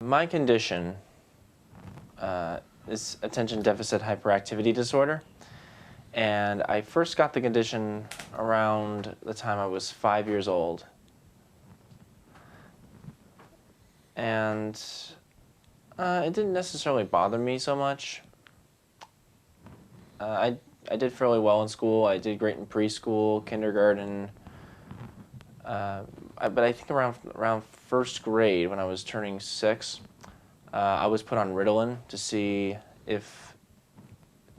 My condition is attention deficit hyperactivity disorder, and I first got the condition around the time I was 5 years old. And it didn't necessarily bother me so much. I did fairly well in school. I did great in preschool, kindergarten. But I think around first grade, when I was turning 6, I was put on Ritalin to see if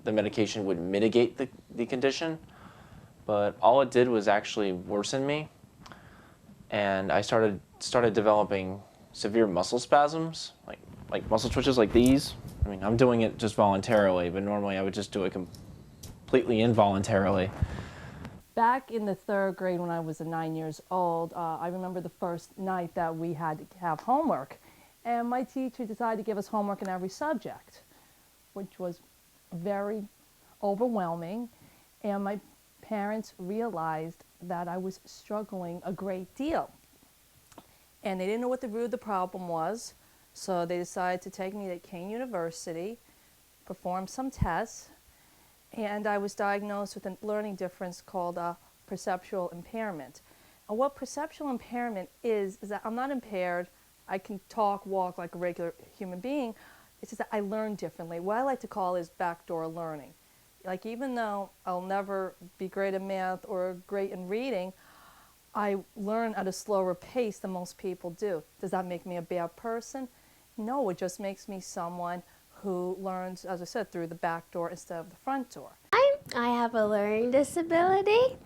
the medication would mitigate the condition. But all it did was actually worsen me, and I started developing severe muscle spasms, like muscle twitches like these. I mean, I'm doing it just voluntarily, but normally I would just do it completely involuntarily. Back in the 3rd grade when I was 9 years old, I remember the first night that we had to have homework. And my teacher decided to give us homework in every subject, which was very overwhelming. And my parents realized that I was struggling a great deal. And they didn't know what the root of the problem was, so they decided to take me to Kean University, perform some tests, and I was diagnosed with a learning difference called perceptual impairment. And what perceptual impairment is that I'm not impaired. I can talk, walk like a regular human being. It's just that I learn differently. What I like to call is backdoor learning. Like, even though I'll never be great in math or great in reading, I learn at a slower pace than most people do. Does that make me a bad person? No, it just makes me someone who learns, as I said, through the back door instead of the front door. I have a learning disability.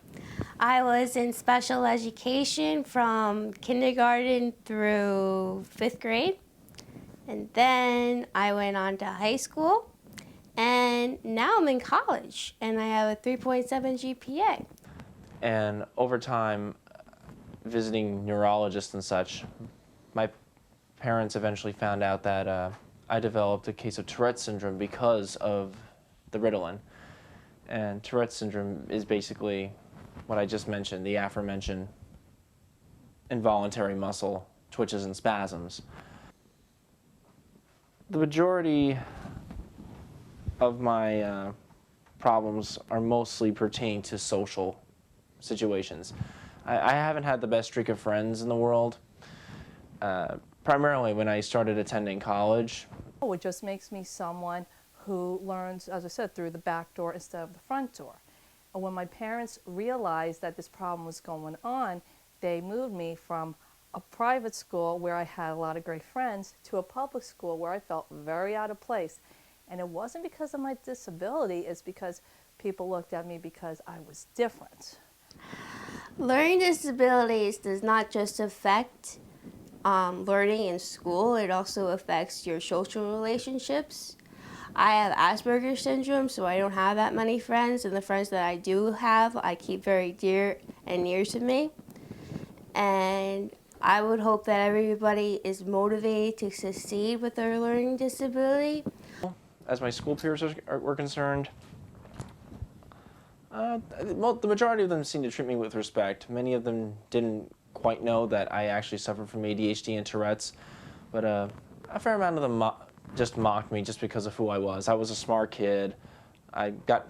I was in special education from kindergarten through 5th grade. And then I went on to high school. And now I'm in college, and I have a 3.7 GPA. And over time, visiting neurologists and such, my parents eventually found out that I developed a case of Tourette's syndrome because of the Ritalin. And Tourette's syndrome is basically what I just mentioned, the aforementioned involuntary muscle twitches and spasms. The majority of my problems are mostly pertain to social situations. I haven't had the best streak of friends in the world. Primarily when I started attending college. It just makes me someone who learns, as I said, through the back door instead of the front door. And when my parents realized that this problem was going on, they moved me from a private school where I had a lot of great friends to a public school where I felt very out of place. And it wasn't because of my disability, it's because people looked at me because I was different. Learning disabilities does not just affect learning in school, it also affects your social relationships. I have Asperger's syndrome, so I don't have that many friends, and the friends that I do have, I keep very dear and near to me. And I would hope that everybody is motivated to succeed with their learning disability. As my school peers were concerned, the majority of them seemed to treat me with respect. Many of them didn't quite know that I actually suffered from ADHD and Tourette's, but a fair amount of them just mocked me just because of who I was. I was a smart kid. I got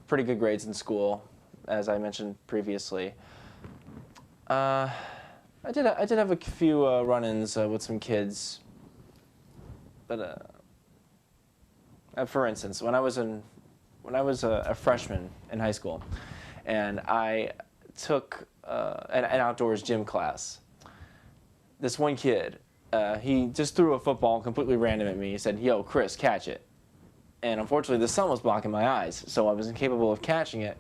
pretty good grades in school, as I mentioned previously. I did have a few run-ins with some kids, but for instance, when I was a freshman in high school, and I took an outdoors gym class, this one kid, he just threw a football completely random at me. He said, "Yo, Chris, catch it." And unfortunately, the sun was blocking my eyes, so I was incapable of catching it.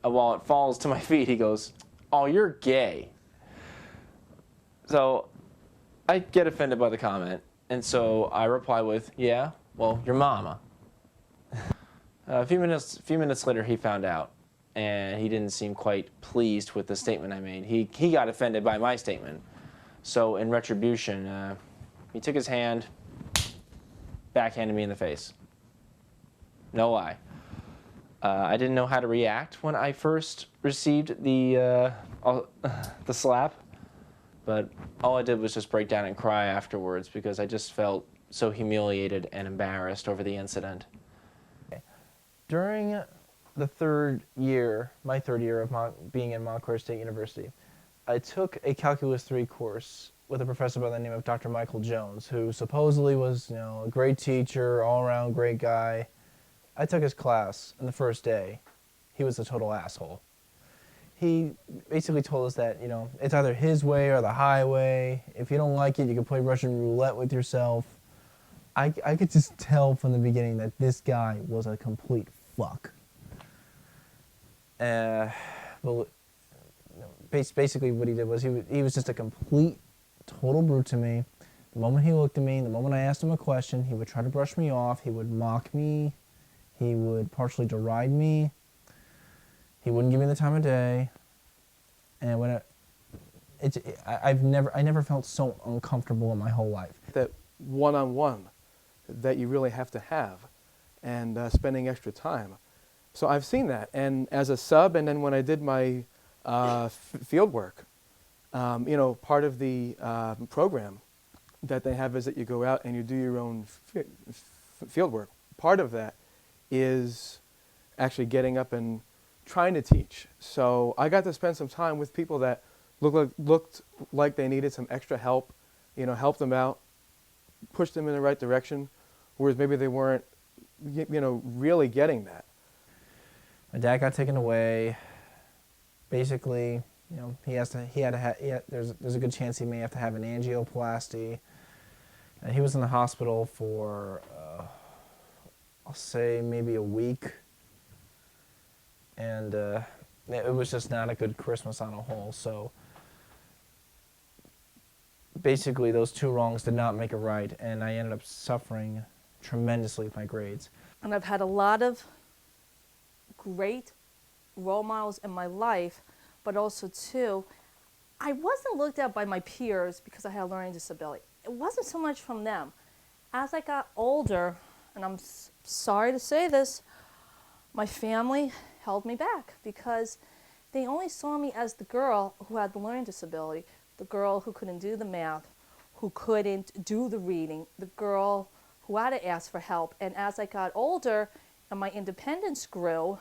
While it falls to my feet, he goes, "Oh, you're gay." So I get offended by the comment, and so I reply with, "Yeah, well, your mama." A few minutes later, he found out, and he didn't seem quite pleased with the statement I made. He got offended by my statement. So in retribution, he took his hand, backhanded me in the face. No lie. I didn't know how to react when I first received the slap, but all I did was just break down and cry afterwards because I just felt so humiliated and embarrassed over the incident. During the third year, my third year of being in Montclair State University, I took a Calculus 3 course with a professor by the name of Dr. Michael Jones, who supposedly was, a great teacher, all-around great guy. I took his class, and the first day, he was a total asshole. He basically told us that, it's either his way or the highway. If you don't like it, you can play Russian roulette with yourself. I could just tell from the beginning that this guy was a complete fuck. Basically what he did was he was just a complete, total brute to me. The moment he looked at me, the moment I asked him a question, he would try to brush me off. He would mock me. He would partially deride me. He wouldn't give me the time of day. And I never felt so uncomfortable in my whole life. That one-on-one that you really have to have, and spending extra time. So I've seen that, and as a sub, and then when I did my field work, part of the program that they have is that you go out and you do your own field work. Part of that is actually getting up and trying to teach. So I got to spend some time with people that looked like they needed some extra help, help them out, push them in the right direction, whereas maybe they weren't, really getting that. My dad got taken away. Basically, there's a good chance he may have to have an angioplasty. And he was in the hospital for, I'll say maybe a week. And it was just not a good Christmas on a whole. So basically those two wrongs did not make it right, and I ended up suffering tremendously with my grades. And I've had a lot of great role models in my life, but also too, I wasn't looked at by my peers because I had a learning disability. It wasn't so much from them. As I got older, and I'm sorry to say this, my family held me back because they only saw me as the girl who had the learning disability, the girl who couldn't do the math, who couldn't do the reading, the girl who had to ask for help. And as I got older and my independence grew,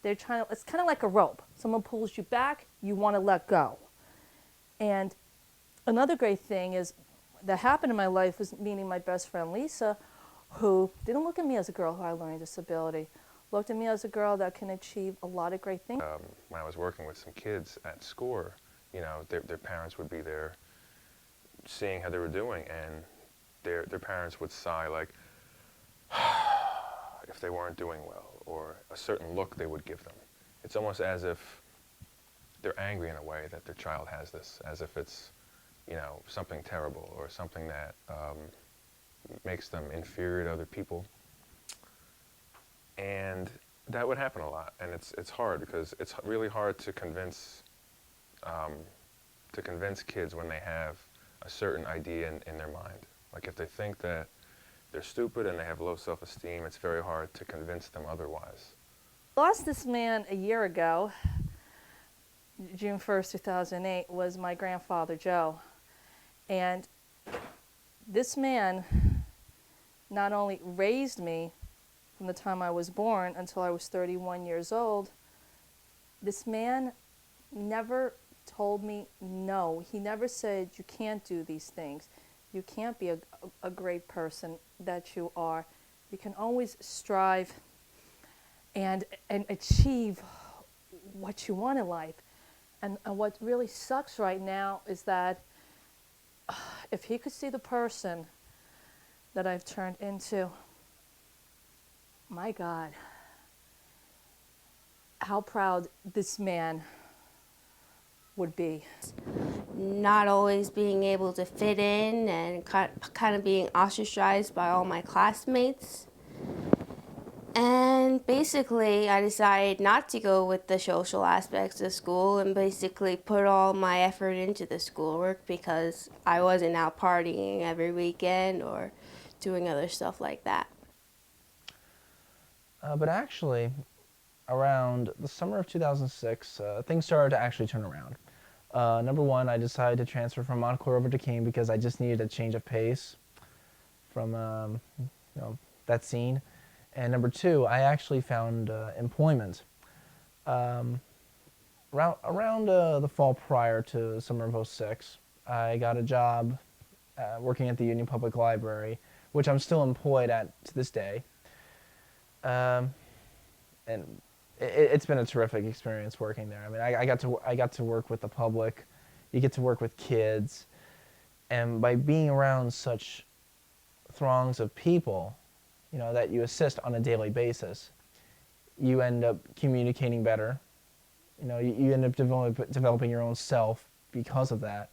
it's kind of like a rope. Someone pulls you back, you want to let go. And another great thing is that happened in my life was meeting my best friend Lisa, who didn't look at me as a girl who had a learning disability, looked at me as a girl that can achieve a lot of great things. When I was working with some kids at SCORE, their parents would be there seeing how they were doing, and their parents would sigh like, if they weren't doing well, or a certain look they would give them. It's almost as if they're angry in a way that their child has this, as if it's, something terrible or something that makes them inferior to other people. And that would happen a lot, and it's hard because it's really hard to convince kids when they have a certain idea in their mind. Like if they think that they're stupid and they have low self-esteem, it's very hard to convince them otherwise. I lost this man a year ago. June 1st, 2008 was my grandfather, Joe. And this man not only raised me from the time I was born until I was 31 years old, this man never told me no. He never said, you can't do these things. You can't be a great person that you are. You can always strive and achieve what you want in life. And what really sucks right now is that if he could see the person that I've turned into, my God, how proud this man would be. Not always being able to fit in and kind of being ostracized by all my classmates. And basically, I decided not to go with the social aspects of school and basically put all my effort into the schoolwork because I wasn't out partying every weekend or doing other stuff like that. But actually, around the summer of 2006, things started to actually turn around. Number one, I decided to transfer from Montclair over to Keene because I just needed a change of pace from that scene. And number two, I actually found employment. Around the fall prior to summer of '06, I got a job working at the Union Public Library, which I'm still employed at to this day. And it's been a terrific experience working there. I mean, I got to work with the public. You get to work with kids, and by being around such throngs of people, that you assist on a daily basis, you end up communicating better. You end up developing your own self because of that.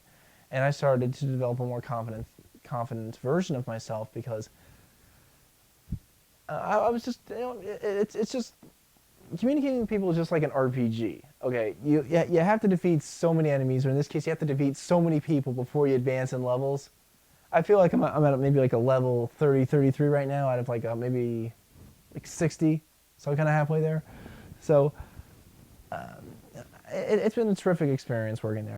And I started to develop a more confident version of myself because I was just, it's just, communicating with people is just like an RPG. Okay, you have to defeat so many enemies, or in this case, you have to defeat so many people before you advance in levels. I feel like I'm at maybe like a level 30, 33 right now, out of like maybe like 60, so I'm kind of halfway there. So it's been a terrific experience working there.